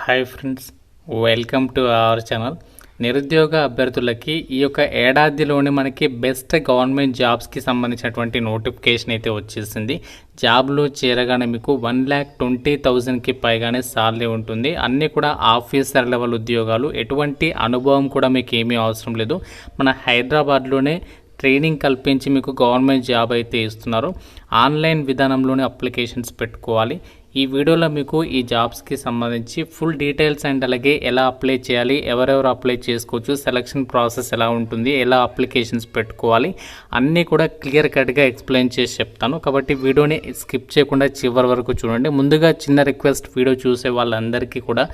Hi friends, welcome to our channel. నిరుద్యోగ అభ్యర్థులకి ఈ యొక్క ఏడాదిలోనే మనకి బెస్ట్ గవర్నమెంట్ జాబ్స్కి సంబంధించినటువంటి నోటిఫికేషన్ అయితే వచ్చేసింది. జాబ్లో చేరగానే మీకు 1,20,000కి పైగానే సాలరీ ఉంటుంది. అన్నీ కూడా ఆఫీసర్ లెవెల్ ఉద్యోగాలు. ఎటువంటి అనుభవం కూడా మీకు ఏమీ అవసరం లేదు. మన హైదరాబాద్లోనే ట్రైనింగ్ కల్పించి మీకు గవర్నమెంట్ జాబ్ అయితే ఇస్తున్నారు. ఆన్లైన్ విధానంలోనే అప్లికేషన్స్ పెట్టుకోవాలి. ఈ వీడియోలో మీకు ఈ జాబ్స్కి సంబంధించి ఫుల్ డీటెయిల్స్ అండ్ అలాగే ఎలా అప్లై చేయాలి, ఎవరెవరు అప్లై చేసుకోవచ్చు, సెలక్షన్ ప్రాసెస్ ఎలా ఉంటుంది, ఎలా అప్లికేషన్స్ పెట్టుకోవాలి అన్నీ కూడా క్లియర్ కట్గా ఎక్స్ప్లెయిన్ చేసి చెప్తాను. కాబట్టి వీడియోని స్కిప్ చేయకుండా చివరి వరకు చూడండి. ముందుగా చిన్న రిక్వెస్ట్, వీడియో చూసే వాళ్ళందరికీ కూడా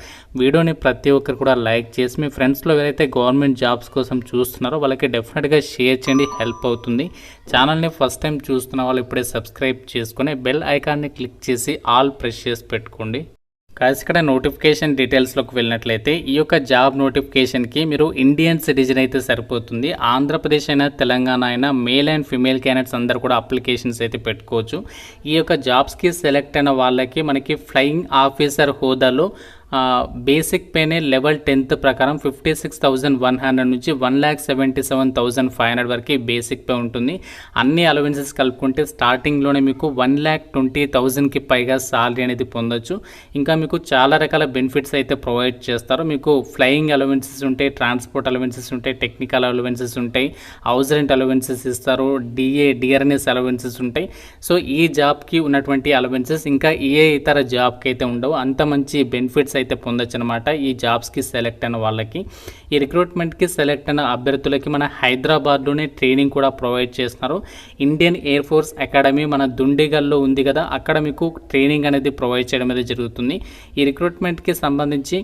వీడియోని ప్రతి ఒక్కరు కూడా లైక్ చేసి మీ ఫ్రెండ్స్లో ఎవరైతే గవర్నమెంట్ జాబ్స్ కోసం చూస్తున్నారో వాళ్ళకి డెఫినెట్గా షేర్ చేయండి, హెల్ప్ అవుతుంది. ఛానల్ని ఫస్ట్ టైం చూస్తున్న వాళ్ళు ఇప్పుడే సబ్స్క్రైబ్ చేసుకుని బెల్ ఐకాన్ని క్లిక్ చేసి ఆల్ ప్రెస్ చేసి పెట్టుకోండి. కాసి ఇక్కడ నోటిఫికేషన్ డీటెయిల్స్లోకి వెళ్ళినట్లయితే ఈ యొక్క జాబ్ నోటిఫికేషన్కి మీరు ఇండియన్ సిటిజన్ అయితే సరిపోతుంది. ఆంధ్రప్రదేశ్ అయినా తెలంగాణ అయినా మేల్ అండ్ ఫిమేల్ క్యాండిడేట్స్ అందరూ కూడా అప్లికేషన్స్ అయితే పెట్టుకోవచ్చు. ఈ యొక్క జాబ్స్కి సెలెక్ట్ అయిన వాళ్ళకి మనకి ఫ్లయింగ్ ఆఫీసర్ హోదాలో బేసిక్ పేనే లెవెల్ 10th ప్రకారం 56,100 నుంచి 1,77,500 వరకు బేసిక్ పే ఉంటుంది. అన్ని అలవెన్సెస్ కలుపుకుంటే స్టార్టింగ్లోనే మీకు 1,20,000కి పైగా సాలరీ అనేది పొందొచ్చు. ఇంకా మీకు చాలా రకాల బెనిఫిట్స్ అయితే ప్రొవైడ్ చేస్తారు. మీకు ఫ్లయింగ్ అలవెన్సెస్ ఉంటాయి, ట్రాన్స్పోర్ట్ అలవెన్సెస్ ఉంటాయి, టెక్నికల్ అలవెన్సెస్ ఉంటాయి, హౌస్ రెంట్ అలవెన్సెస్ ఇస్తారు, డిఆర్ఎన్ఎస్ అలవెన్సెస్ ఉంటాయి. సో ఈ జాబ్కి ఉన్నటువంటి అలవెన్సెస్ ఇంకా ఏ ఇతర జాబ్కి అయితే ఉండవు. అంత మంచి బెనిఫిట్స్ అయితే పొందొచ్చు అనమాట ఈ జాబ్స్కి సెలెక్ట్ అయిన వాళ్ళకి. ఈ రిక్రూట్మెంట్కి సెలెక్ట్ అయిన అభ్యర్థులకి మన హైదరాబాద్లోనే ట్రైనింగ్ కూడా ప్రొవైడ్ చేస్తున్నారు. ఇండియన్ ఎయిర్ ఫోర్స్ అకాడమీ మన దుండిగల్లో ఉంది కదా, అక్కడ మీకు ట్రైనింగ్ అనేది ప్రొవైడ్ చేయడం అనేది జరుగుతుంది. ఈ రిక్రూట్మెంట్కి సంబంధించి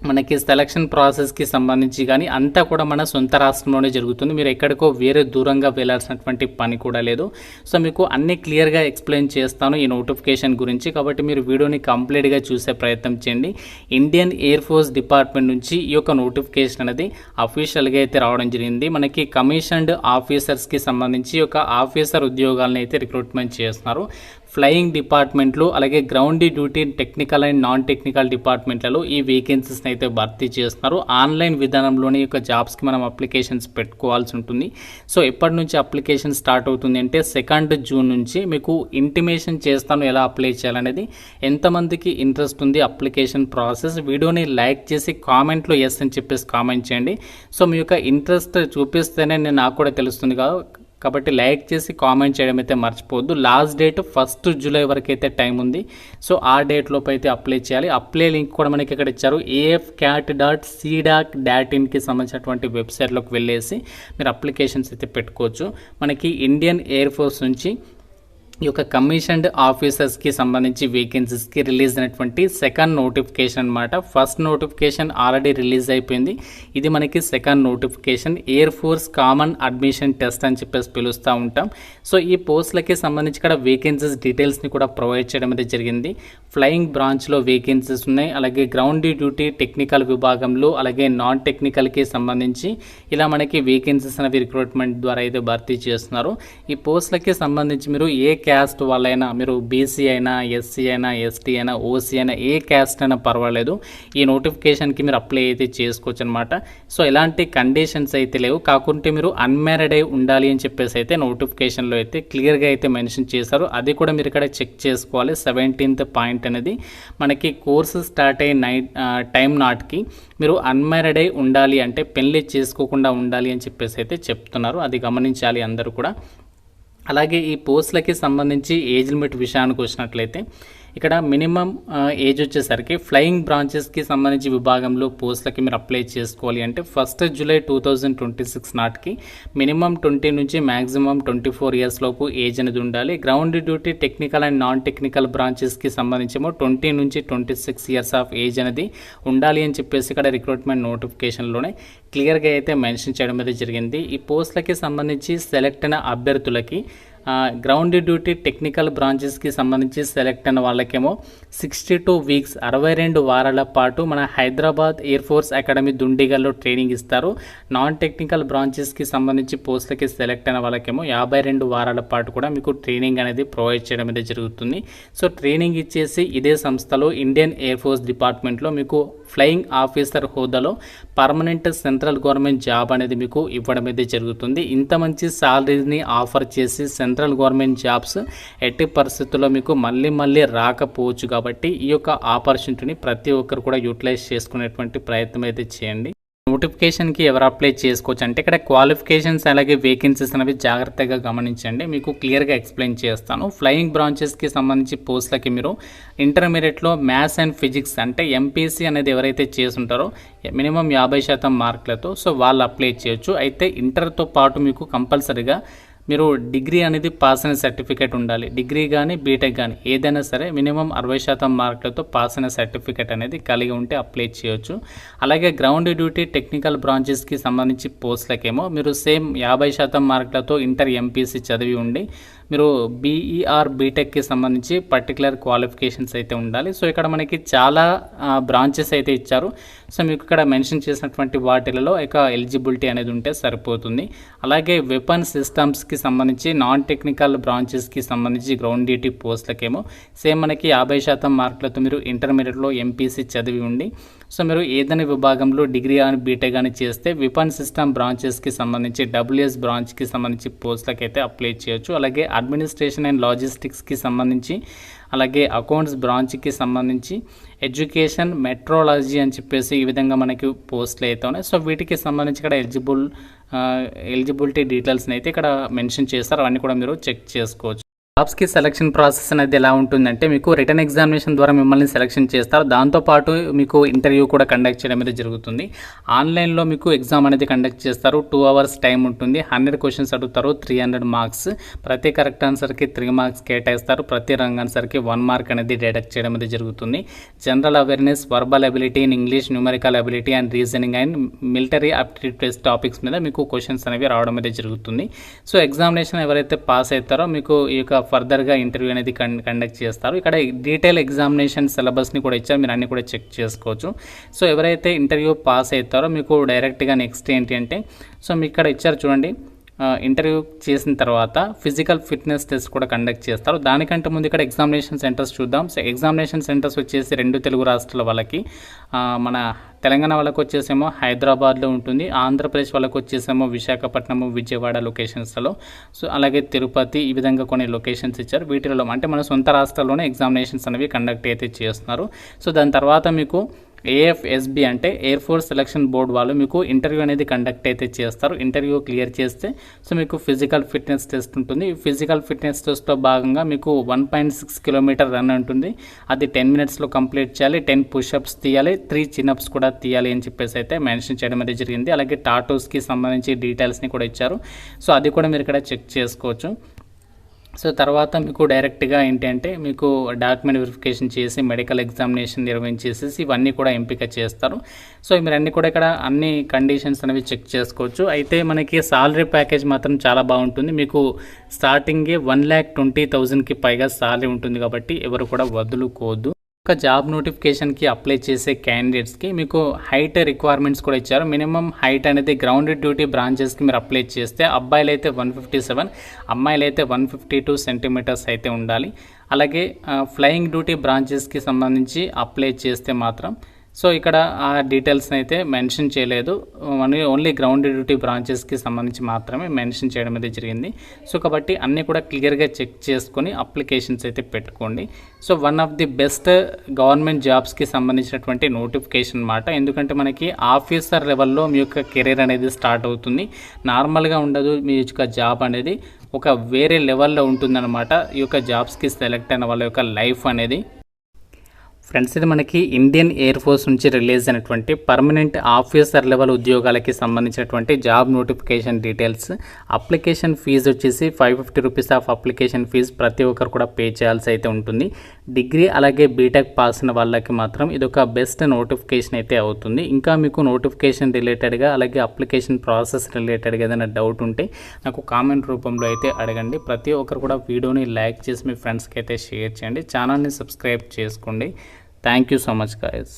మనకి సెలక్షన్ ప్రాసెస్కి సంబంధించి కానీ అంతా కూడా మన సొంత రాష్ట్రంలోనే జరుగుతుంది. మీరు ఎక్కడికో వేరే దూరంగా వెళ్ళాల్సినటువంటి పని కూడా లేదు. సో మీకు అన్నీ క్లియర్గా ఎక్స్ప్లెయిన్ చేస్తాను ఈ నోటిఫికేషన్ గురించి. కాబట్టి మీరు వీడియోని కంప్లీట్గా చూసే ప్రయత్నం చేయండి. ఇండియన్ ఎయిర్ ఫోర్స్ డిపార్ట్మెంట్ నుంచి ఈ యొక్క నోటిఫికేషన్ అనేది అఫీషియల్గా అయితే రావడం జరిగింది. మనకి కమిషన్డ్ ఆఫీసర్స్కి సంబంధించి ఒక ఆఫీసర్ ఉద్యోగాలను అయితే రిక్రూట్మెంట్ చేస్తున్నారు. ఫ్లయింగ్ డిపార్ట్మెంట్లు అలాగే ground duty technical and non technical డిపార్ట్మెంట్లలో ఈ వేకెన్సీస్ని అయితే భర్తీ చేస్తున్నారు. ఆన్లైన్ విధానంలోనే ఈ యొక్క జాబ్స్కి మనం అప్లికేషన్స్ పెట్టుకోవాల్సి ఉంటుంది. సో ఎప్పటి నుంచి అప్లికేషన్ స్టార్ట్ అవుతుంది అంటే 2 జూన్ నుంచి మీకు ఇంటిమేషన్ చేస్తాను ఎలా అప్లై చేయాలనేది. ఎంతమందికి ఇంట్రెస్ట్ ఉంది అప్లికేషన్ ప్రాసెస్, వీడియోని లైక్ చేసి కామెంట్లో ఎస్ అని చెప్పేసి కామెంట్ చేయండి. సో మీ యొక్క ఇంట్రెస్ట్ చూపిస్తేనే నాకు కూడా తెలుస్తుంది కాబట్టి లైక్ చేసి కామెంట్ చేయడం అయితే మర్చిపోవద్దు. లాస్ట్ డేట్ 1 జూలై వరకు అయితే టైం ఉంది. సో ఆ డేట్ లోపు అయితే అప్లై చేయాలి. అప్లై లింక్ కూడా మనకి ఇక్కడ ఇచ్చారు. afcat.cdac.in కి సంబంధించినటువంటి వెబ్సైట్లోకి వెళ్ళేసి మీరు అప్లికేషన్స్ అయితే పెట్టుకోవచ్చు. మనకి ఇండియన్ ఎయిర్ ఫోర్స్ నుంచి ఈ యొక్క కమిషన్డ్ ఆఫీసర్స్కి సంబంధించి వేకెన్సీస్కి రిలీజ్ అయినటువంటి సెకండ్ నోటిఫికేషన్ అనమాట. ఫస్ట్ నోటిఫికేషన్ ఆల్రెడీ రిలీజ్ అయిపోయింది. ఇది మనకి second notification. Air force common admission test అని చెప్పేసి పిలుస్తూ ఉంటాం. సో ఈ పోస్టులకి సంబంధించి ఇక్కడ వేకెన్సీస్ డీటెయిల్స్ని కూడా ప్రొవైడ్ చేయడం అయితే జరిగింది. ఫ్లయింగ్ బ్రాంచ్లో వేకెన్సీస్ ఉన్నాయి, అలాగే గ్రౌండ్ డ్యూటీ టెక్నికల్ విభాగంలో అలాగే నాన్ టెక్నికల్కి సంబంధించి ఇలా మనకి వేకెన్సీస్ అనేవి రిక్రూట్మెంట్ ద్వారా అయితే భర్తీ చేస్తున్నారు. ఈ పోస్టులకి సంబంధించి మీరు ఏ క్యాస్ట్ వాళ్ళైనా, మీరు బీసీ అయినా, ఎస్సీ అయినా, ఎస్టీ అయినా, ఓసీ అయినా, ఏ క్యాస్ట్ అయినా పర్వాలేదు, ఈ నోటిఫికేషన్కి మీరు అప్లై అయితే చేసుకోవచ్చు అనమాట. సో ఎలాంటి కండిషన్స్ అయితే లేవు. కాకుంటే మీరు అన్మ్యారీడ్ అయి ఉండాలి అని చెప్పేసి అయితే నోటిఫికేషన్లో అయితే క్లియర్గా అయితే మెన్షన్ చేశారు. అది కూడా మీరు ఇక్కడ చెక్ చేసుకోవాలి. 17th పాయింట్ అనేది మనకి కోర్సు స్టార్ట్ అయ్యే టైం నాటికి మీరు అన్మ్యారీడ్ అయి ఉండాలి, అంటే పెళ్లి చేసుకోకుండా ఉండాలి అని చెప్పేసి అయితే చెప్తున్నారు. అది గమనించాలి అందరూ కూడా. అలాగే ఈ పోస్టులకి సంబంధించి ఏజ్ లిమిట్ విషయానికి వచ్చినట్లయితే ఇక్కడ మినిమం ఏజ్ వచ్చేసరికి ఫ్లయింగ్ బ్రాంచెస్కి సంబంధించి విభాగంలో పోస్టులకి మీరు అప్లై చేసుకోవాలి అంటే 1 జూలై 2026 నాటికి మినిమం 20 నుంచి మ్యాక్సిమం 24 ఇయర్స్ లోపు ఏజ్ అనేది ఉండాలి. Ground duty technical and non technical బ్రాంచెస్కి సంబంధించేమో 20 నుంచి 26 ఇయర్స్ ఆఫ్ ఏజ్ అనేది ఉండాలి అని చెప్పేసి ఇక్కడ రిక్రూట్మెంట్ నోటిఫికేషన్లోనే క్లియర్గా అయితే మెన్షన్ చేయడం అనేది జరిగింది. ఈ పోస్టులకి సంబంధించి సెలెక్ట్ అయిన అభ్యర్థులకి గ్రౌండ్ డ్యూటీ టెక్నికల్ బ్రాంచెస్కి సంబంధించి సెలెక్ట్ అయిన వాళ్ళకేమో 62 వీక్స్ 62 వారాల పాటు మన హైదరాబాద్ ఎయిర్ ఫోర్స్ అకాడమీ దుండిగల్లో ట్రైనింగ్ ఇస్తారు. నాన్ టెక్నికల్ బ్రాంచెస్కి సంబంధించి పోస్టులకి సెలెక్ట్ అయిన వాళ్ళకేమో 52 వారాల పాటు కూడా మీకు ట్రైనింగ్ అనేది ప్రొవైడ్ చేయడం అనేది జరుగుతుంది. సో ట్రైనింగ్ ఇచ్చేసి ఇదే సంస్థలో ఇండియన్ ఎయిర్ ఫోర్స్ డిపార్ట్మెంట్లో మీకు ఫ్లయింగ్ ఆఫీసర్ హోదాలో పర్మనెంట్ సెంట్రల్ గవర్నమెంట్ జాబ్ అనేది మీకు ఇవ్వడం అయితే జరుగుతుంది. ఇంత మంచి సాలరీని ఆఫర్ చేసి సెంట్రల్ గవర్నమెంట్ జాబ్స్ ఎట్టి పరిస్థితుల్లో మీకు మళ్ళీ రాకపోవచ్చు. కాబట్టి ఈ యొక్క ఆపర్చునిటీని ప్రతి ఒక్కరు కూడా యూటిలైజ్ చేసుకునేటువంటి ప్రయత్నం అయితే చేయండి. నోటిఫికేషన్కి ఎవరు అప్లై చేసుకోవచ్చు అంటే ఇక్కడ క్వాలిఫికేషన్స్ అలాగే వేకెన్సీస్ అనేవి జాగ్రత్తగా గమనించండి. మీకు క్లియర్గా ఎక్స్ప్లెయిన్ చేస్తాను. ఫ్లయింగ్ బ్రాంచెస్కి సంబంధించి పోస్టులకి మీరు ఇంటర్మీడియట్లో మ్యాథ్స్ అండ్ ఫిజిక్స్ అంటే ఎంపీసీ అనేది ఎవరైతే చేసుంటారో మినిమం 50% మార్కులతో సో వాళ్ళు అప్లై చేయొచ్చు. అయితే ఇంటర్తో పాటు మీకు కంపల్సరీగా మీరు డిగ్రీ అనేది పాస్ అయిన సర్టిఫికేట్ ఉండాలి. డిగ్రీ కానీ బీటెక్ కానీ ఏదైనా సరే మినిమం 60% మార్కులతో పాస్ అయిన సర్టిఫికేట్ అనేది కలిగి ఉంటే అప్లై చేయొచ్చు. అలాగే గ్రౌండ్ డ్యూటీ టెక్నికల్ బ్రాంచెస్కి సంబంధించి పోస్టులకేమో మీరు సేమ్ 50% మార్కులతో ఇంటర్ ఎంపీసీ చదివి ఉండి మీరు బీఈఆర్ బీటెక్కి సంబంధించి పర్టికులర్ క్వాలిఫికేషన్స్ అయితే ఉండాలి. సో ఇక్కడ మనకి చాలా బ్రాంచెస్ అయితే ఇచ్చారు. సో మీకు ఇక్కడ మెన్షన్ చేసినటువంటి వాటిలలో ఇక ఎలిజిబిలిటీ అనేది ఉంటే సరిపోతుంది. అలాగే వెపన్ సిస్టమ్స్కి సంబంధించి నాన్ టెక్నికల్ బ్రాంచెస్కి సంబంధించి గ్రౌండ్ డ్యూటీ పోస్టులకేమో సేమ్ మనకి 50% మార్కులతో మీరు ఇంటర్మీడియట్లో ఎంపీసీ చదివి ఉండి సో మీరు ఏదైనా విభాగంలో డిగ్రీ కానీ బీటెక్ కానీ చేస్తే వెపన్ సిస్టమ్ బ్రాంచెస్కి సంబంధించి డబ్ల్యూఎస్ బ్రాంచ్కి సంబంధించి పోస్టులకి అయితే అప్లై చేయొచ్చు. అలాగే అడ్మినిస్ట్రేషన్ అండ్ లాజిస్టిక్స్కి సంబంధించి అలాగే అకౌంట్స్ బ్రాంచ్కి సంబంధించి ఎడ్యుకేషన్ మెట్రాలజీ అని చెప్పేసి ఈ విధంగా మనకి పోస్టులు అయితే ఉన్నాయి. సో వీటికి సంబంధించి ఇక్కడ ఎలిజిబిలిటీ డీటెయిల్స్ని అయితే ఇక్కడ మెన్షన్ చేస్తారు. అవన్నీ కూడా మీరు చెక్ చేసుకోవచ్చు. జాబ్స్కి సెలక్షన్ ప్రాసెస్ అనేది ఎలా ఉంటుందంటే మీకు రిటర్న్ ఎగ్జామినేషన్ ద్వారా మిమ్మల్ని సెలక్షన్ చేస్తారు. దాంతోపాటు మీకు ఇంటర్వ్యూ కూడా కండక్ట్ చేయడం అనేది జరుగుతుంది. ఆన్లైన్లో మీకు ఎగ్జామ్ అనేది కండక్ట్ చేస్తారు. 2 hours టైం ఉంటుంది. 100 క్వశ్చన్స్ అడుగుతారు. 300 మార్క్స్. ప్రతి కరెక్ట్ ఆన్సర్కి 3 మార్క్స్ కేటాయిస్తారు. ప్రతి రాంగ్ ఆన్సర్కి 1 మార్క్ అనేది డిడక్ట్ చేయడం అనేది జరుగుతుంది. General awareness, verbal ability in English, numerical ability and reasoning and military aptitude test topics మీద మీకు క్వశ్చన్స్ అనేవి రావడం అనేది జరుగుతుంది. సో ఎగ్జామినేషన్ ఎవరైతే పాస్ అవుతారో మీకు ఈ యొక్క ఫర్దర్గా ఇంటర్వ్యూ అనేది కండక్ట్ చేస్తారు. ఇక్కడ డీటెయిల్ ఎగ్జామినేషన్ సిలబస్ని కూడా ఇచ్చారు. మీరు అన్ని కూడా చెక్ చేసుకోవచ్చు. సో ఎవరైతే ఇంటర్వ్యూ పాస్ అవుతారో మీకు డైరెక్ట్గా నెక్స్ట్ ఏంటి అంటే సో మీకు ఇక్కడ ఇచ్చారు చూడండి. ఇంటర్వ్యూ చేసిన తర్వాత ఫిజికల్ ఫిట్నెస్ టెస్ట్ కూడా కండక్ట్ చేస్తారు. దానికంటే ముందు ఇక్కడ ఎగ్జామినేషన్ సెంటర్స్ చూద్దాం. సో ఎగ్జామినేషన్ సెంటర్స్ వచ్చేసి 2 తెలుగు రాష్ట్రాల వాళ్ళకి, మన తెలంగాణ వాళ్ళకి వచ్చేసేమో హైదరాబాద్లో ఉంటుంది. ఆంధ్రప్రదేశ్ వాళ్ళకి వచ్చేసేమో విశాఖపట్నము, విజయవాడ లొకేషన్స్లో, సో అలాగే తిరుపతి, ఈ విధంగా కొన్ని లొకేషన్స్ ఇచ్చారు. వీటిలో అంటే మన సొంత రాష్ట్రాల్లోనే ఎగ్జామినేషన్స్ అనేవి కండక్ట్ అయితే చేస్తున్నారు. సో దాని తర్వాత మీకు ఏఎఫ్ఎస్బి అంటే ఎయిర్ ఫోర్స్ సెలక్షన్ బోర్డు వాళ్ళు మీకు ఇంటర్వ్యూ అనేది కండక్ట్ అయితే చేస్తారు. ఇంటర్వ్యూ క్లియర్ చేస్తే సో మీకు ఫిజికల్ ఫిట్నెస్ టెస్ట్ ఉంటుంది. ఫిజికల్ ఫిట్నెస్ టెస్ట్లో భాగంగా మీకు 1.6 కిలోమీటర్ రన్ ఉంటుంది. అది 10 minutesలో కంప్లీట్ చేయాలి. 10 పుషప్స్ తీయాలి, 3 చిన్అప్స్ కూడా తీయాలి అని చెప్పేసి అయితే మెన్షన్ చేయడం అనేది జరిగింది. అలాగే టాటూస్కి సంబంధించి డీటెయిల్స్ని కూడా ఇచ్చారు. సో అది కూడా మీరు ఇక్కడ చెక్ చేసుకోవచ్చు. సో తర్వాత మీకు డైరెక్ట్గా ఏంటంటే మీకు డాక్యుమెంట్ వెరిఫికేషన్ చేసి మెడికల్ ఎగ్జామినేషన్ నిర్వహించేసి ఇవన్నీ కూడా ఎంపిక చేస్తారు. సో మీరు అన్నీ కూడా ఇక్కడ అన్ని కండిషన్స్ అనేవి చెక్ చేసుకోవచ్చు. అయితే మనకి సాలరీ ప్యాకేజ్ మాత్రం చాలా బాగుంటుంది. మీకు స్టార్టింగే 1,20,000కి పైగా సాలరీ ఉంటుంది. కాబట్టి ఎవరు కూడా వదులుకోవద్దు. ఒక జాబ్ నోటిఫికేషన్కి అప్లై చేసే క్యాండిడేట్స్కి మీకు హైట్ రిక్వైర్మెంట్స్ కూడా ఇచ్చారు. మినిమం హైట్ అనేది గ్రౌండ్ డ్యూటీ బ్రాంచెస్కి మీరు అప్లై చేస్తే అబ్బాయిలు అయితే 157, అమ్మాయిలు అయితే 152 సెంటీమీటర్స్ అయితే ఉండాలి. అలాగే ఫ్లయింగ్ డ్యూటీ బ్రాంచెస్కి సంబంధించి అప్లై చేస్తే మాత్రం సో ఇక్కడ ఆ డీటెయిల్స్ని అయితే మెన్షన్ చేయలేదు. ఓన్లీ గ్రౌండ్ డ్యూటీ బ్రాంచెస్కి సంబంధించి మాత్రమే మెన్షన్ చేయడం అయితే జరిగింది. సో కాబట్టి అన్నీ కూడా క్లియర్గా చెక్ చేసుకొని అప్లికేషన్స్ అయితే పెట్టుకోండి. So one of the best government జాబ్స్కి సంబంధించినటువంటి నోటిఫికేషన్ అన్నమాట. ఎందుకంటే మనకి ఆఫీసర్ లెవెల్లో మీ యొక్క కెరీర్ అనేది స్టార్ట్ అవుతుంది. నార్మల్గా ఉండదు. మీ యొక్క జాబ్ అనేది ఒక వేరే లెవెల్లో ఉంటుందన్నమాట. ఈ యొక్క జాబ్స్కి సెలెక్ట్ అయిన వాళ్ళ యొక్క లైఫ్ అనేది ఫ్రెండ్స్, ఇది మనకి ఇండియన్ ఎయిర్ ఫోర్స్ నుంచి రిలీజ్ అయినటువంటి పర్మనెంట్ ఆఫీసర్ లెవెల్ ఉద్యోగాలకి సంబంధించినటువంటి job notification details. Application fee వచ్చేసి 550 రూపీస్ ఆఫ్ అప్లికేషన్ ఫీజు ప్రతి ఒక్కరు కూడా పే చేయాల్సి అయితే ఉంటుంది. డిగ్రీ అలాగే బీటెక్ పాస్ అయిన వాళ్ళకి మాత్రం ఇది ఒక బెస్ట్ నోటిఫికేషన్ అయితే అవుతుంది. ఇంకా మీకు నోటిఫికేషన్ రిలేటెడ్గా అలాగే అప్లికేషన్ ప్రాసెస్ రిలేటెడ్గా ఏదైనా డౌట్ ఉంటే నాకు కామెంట్ రూపంలో అయితే అడగండి. ప్రతి ఒక్కరు కూడా వీడియోని లైక్ చేసి మీ ఫ్రెండ్స్కి అయితే షేర్ చేయండి. ఛానల్ని సబ్స్క్రైబ్ చేసుకోండి. Thank you so much, guys.